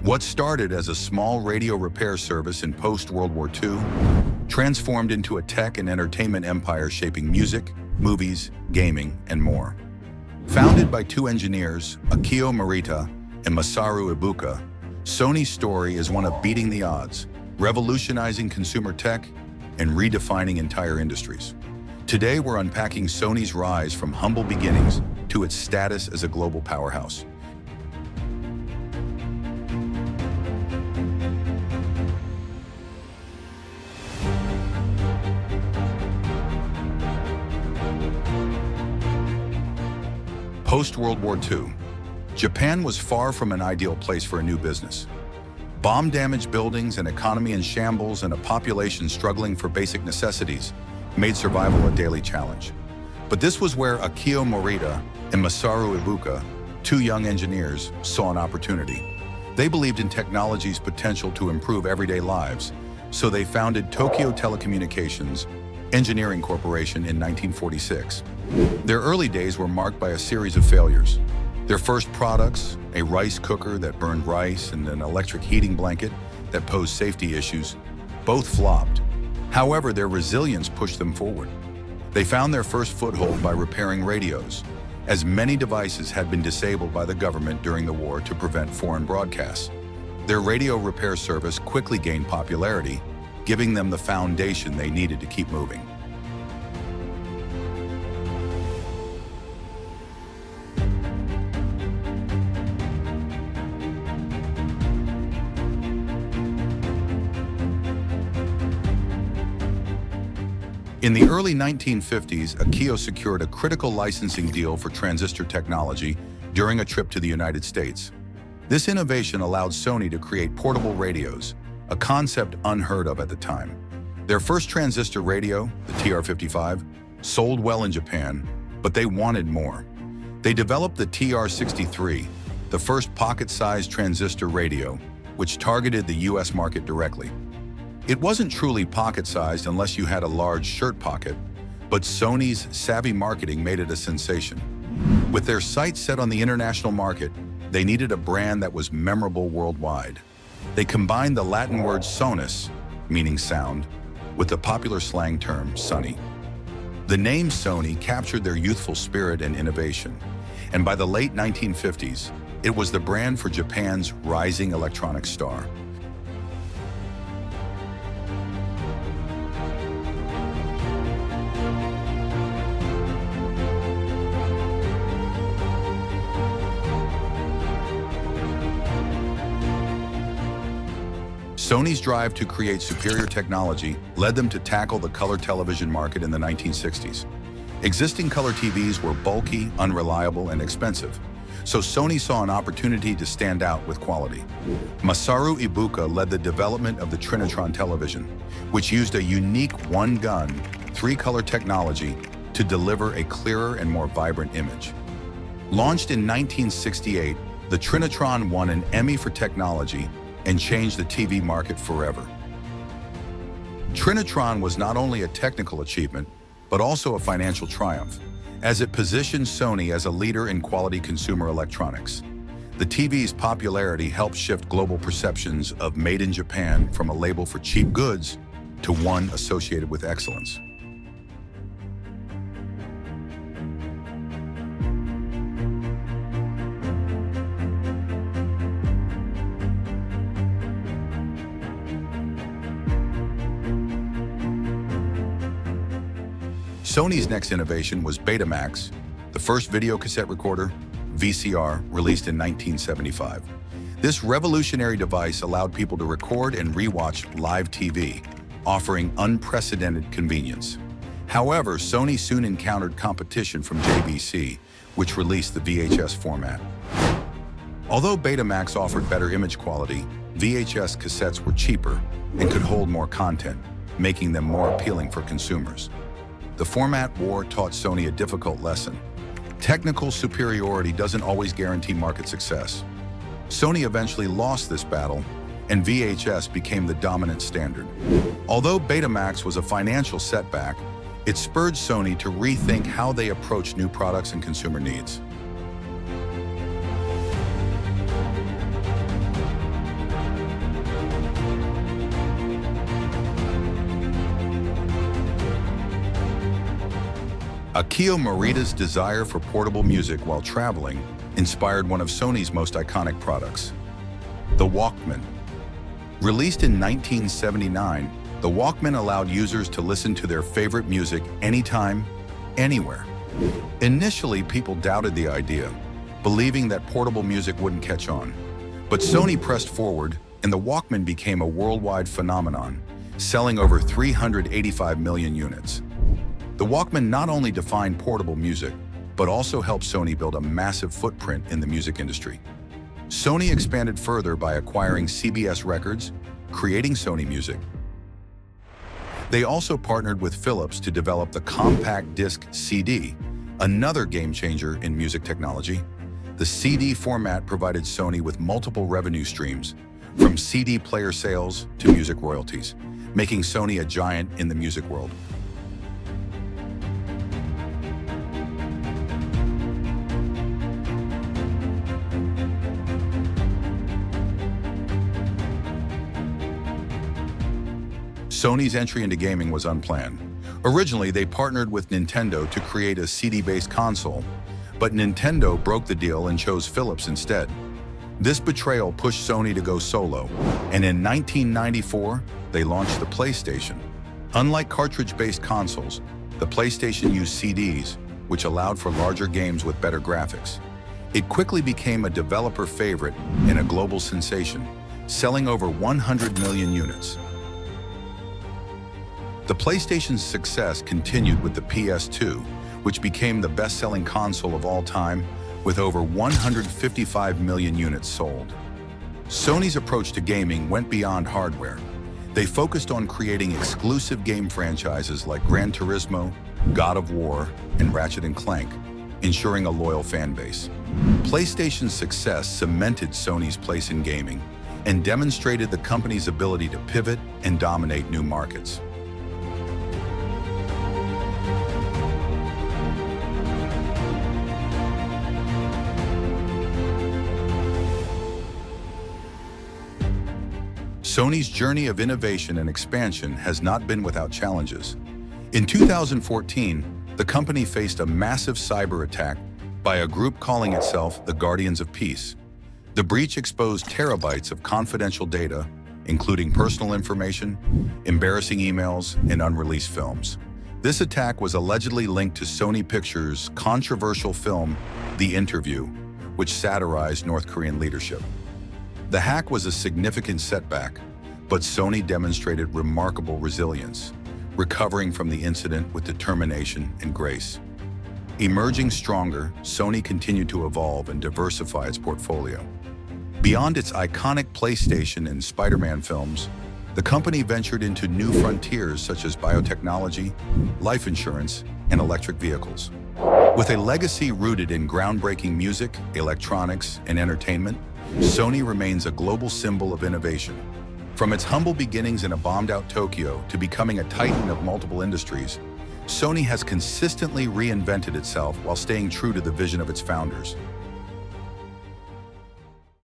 What started as a small radio repair service in post-World War II transformed into a tech and entertainment empire shaping music, movies, gaming, and more. Founded by two engineers, Akio Morita and Masaru Ibuka, Sony's story is one of beating the odds, revolutionizing consumer tech, and redefining entire industries. Today, we're unpacking Sony's rise from humble beginnings to its status as a global powerhouse. Post-World War II, Japan was far from an ideal place for a new business. Bomb-damaged buildings, an economy in shambles, and a population struggling for basic necessities made survival a daily challenge. But this was where Akio Morita and Masaru Ibuka, two young engineers, saw an opportunity. They believed in technology's potential to improve everyday lives, so they founded Tokyo Telecommunications Engineering Corporation in 1946. Their early days were marked by a series of failures. Their first products, a rice cooker that burned rice and an electric heating blanket that posed safety issues, both flopped. However, their resilience pushed them forward. They found their first foothold by repairing radios, as many devices had been disabled by the government during the war to prevent foreign broadcasts. Their radio repair service quickly gained popularity, giving them the foundation they needed to keep moving. In the early 1950s, Akio secured a critical licensing deal for transistor technology during a trip to the United States. This innovation allowed Sony to create portable radios, a concept unheard of at the time. Their first transistor radio, the TR-55, sold well in Japan, but they wanted more. They developed the TR-63, the first pocket-sized transistor radio, which targeted the US market directly. It wasn't truly pocket-sized unless you had a large shirt pocket, but Sony's savvy marketing made it a sensation. With their sights set on the international market, they needed a brand that was memorable worldwide. They combined the Latin word sonus, meaning sound, with the popular slang term Sonny. The name Sony captured their youthful spirit and innovation, and by the late 1950s, it was the brand for Japan's rising electronic star. Sony's drive to create superior technology led them to tackle the color television market in the 1960s. Existing color TVs were bulky, unreliable, and expensive, so Sony saw an opportunity to stand out with quality. Masaru Ibuka led the development of the Trinitron television, which used a unique one-gun, three-color technology to deliver a clearer and more vibrant image. Launched in 1968, the Trinitron won an Emmy for technology and changed the TV market forever. Trinitron was not only a technical achievement, but also a financial triumph, as it positioned Sony as a leader in quality consumer electronics. The TV's popularity helped shift global perceptions of made in Japan from a label for cheap goods to one associated with excellence. Sony's next innovation was Betamax, the first video cassette recorder, VCR, released in 1975. This revolutionary device allowed people to record and rewatch live TV, offering unprecedented convenience. However, Sony soon encountered competition from JVC, which released the VHS format. Although Betamax offered better image quality, VHS cassettes were cheaper and could hold more content, making them more appealing for consumers. The format war taught Sony a difficult lesson. Technical superiority doesn't always guarantee market success. Sony eventually lost this battle, and VHS became the dominant standard. Although Betamax was a financial setback, it spurred Sony to rethink how they approach new products and consumer needs. Akio Morita's desire for portable music while traveling inspired one of Sony's most iconic products, the Walkman. Released in 1979, the Walkman allowed users to listen to their favorite music anytime, anywhere. Initially, people doubted the idea, believing that portable music wouldn't catch on. But Sony pressed forward, and the Walkman became a worldwide phenomenon, selling over 385 million units. The Walkman not only defined portable music, but also helped Sony build a massive footprint in the music industry. Sony expanded further by acquiring CBS Records, creating Sony Music. They also partnered with Philips to develop the compact disc CD, another game changer in music technology. The CD format provided Sony with multiple revenue streams, from CD player sales to music royalties, making Sony a giant in the music world. Sony's entry into gaming was unplanned. Originally, they partnered with Nintendo to create a CD-based console, but Nintendo broke the deal and chose Philips instead. This betrayal pushed Sony to go solo, and in 1994, they launched the PlayStation. Unlike cartridge-based consoles, the PlayStation used CDs, which allowed for larger games with better graphics. It quickly became a developer favorite and a global sensation, selling over 100 million units. The PlayStation's success continued with the PS2, which became the best-selling console of all time, with over 155 million units sold. Sony's approach to gaming went beyond hardware. They focused on creating exclusive game franchises like Gran Turismo, God of War, and Ratchet & Clank, ensuring a loyal fan base. PlayStation's success cemented Sony's place in gaming and demonstrated the company's ability to pivot and dominate new markets. Sony's journey of innovation and expansion has not been without challenges. In 2014, the company faced a massive cyber attack by a group calling itself the Guardians of Peace. The breach exposed terabytes of confidential data, including personal information, embarrassing emails, and unreleased films. This attack was allegedly linked to Sony Pictures' controversial film, The Interview, which satirized North Korean leadership. The hack was a significant setback, but Sony demonstrated remarkable resilience, recovering from the incident with determination and grace. Emerging stronger, Sony continued to evolve and diversify its portfolio. Beyond its iconic PlayStation and Spider-Man films, the company ventured into new frontiers such as biotechnology, life insurance, and electric vehicles. With a legacy rooted in groundbreaking music, electronics, and entertainment, Sony remains a global symbol of innovation. From its humble beginnings in a bombed-out Tokyo to becoming a titan of multiple industries, Sony has consistently reinvented itself while staying true to the vision of its founders.